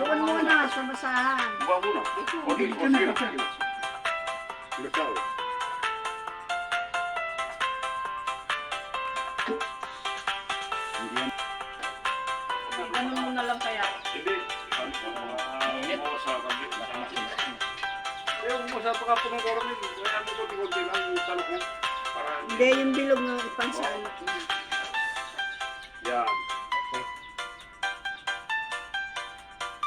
Doon muna sa basahan. Buka muna. O di, o sige. Ikaw. Ganun mo na lang kaya. Hindi. Mo sa kami. Mo sa pagkapunong ko rin. Kaya mo ko konti lang yung talok ko. Hindi, yung bilog ng ipang sa anak mo. Yan.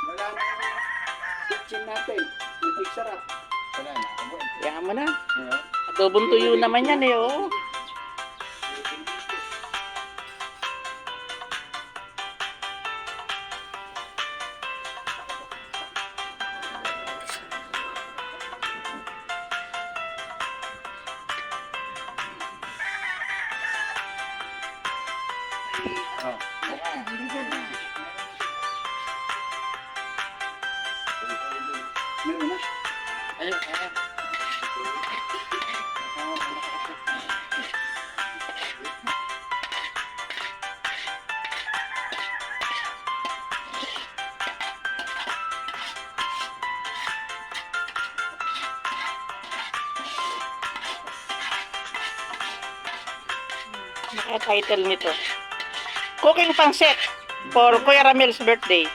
Wala na yung kitchen natin. Yung sarap. Wala na. Kaya mo na. Adobong tuyo naman yan eh, oh. Ayun, ayun. Naka-title nito. Cooking pancit for Kuya Ramel's birthday.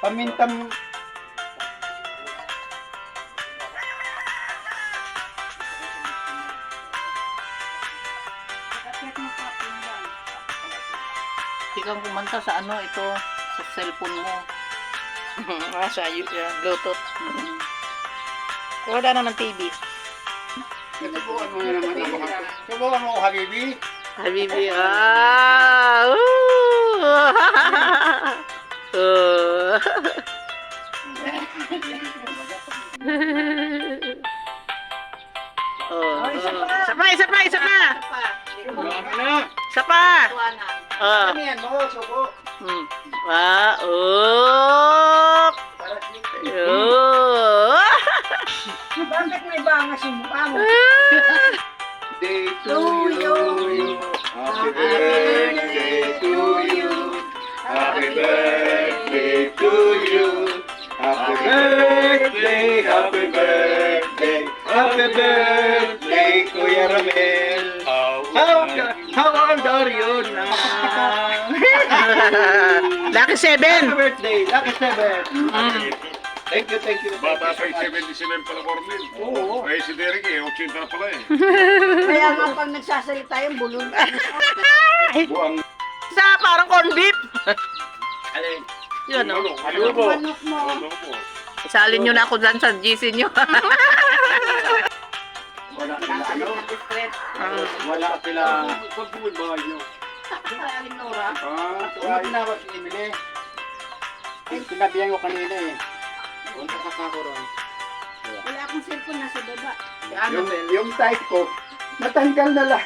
Pamintam. Ikaw kumanta sa ano ito, sa cellphone mo. Sa Bluetooth. Wala naman TV. Subukan mo na naman ako. Subukan mo, Habibi. Habibi, Oh. Isa pa. Isa pa. Oh. Ano yan mo? Subo. Bakit may bangas yung mukha mo? Day to you. Happy birthday to you. Happy birthday to you. Happy birthday, happy birthday, happy birthday, Kuya Ramel. How old are you now? Lucky 7. Happy birthday, lucky 7. Thank you. Bata pa yung 77 pala Cornel. Oo. Ay si Derek eh, 80 na pala eh. Kaya nga pag nagsasalita yung bulol. Buang. Sa parang corn beef. Alin? Yun, no? Adobo. Manok mo. Adobo. Isalin nyo na ako dyan sa GC nyo. Wala sila ano? Wala sila. Pag bumibawal nyo. Aling Nora. Wala tinawag si Emily. Sinabihan ko kanina eh. Punta ka ka ko ron. Wala akong cellphone nasa baba. Yung type ko, natanggal na lang.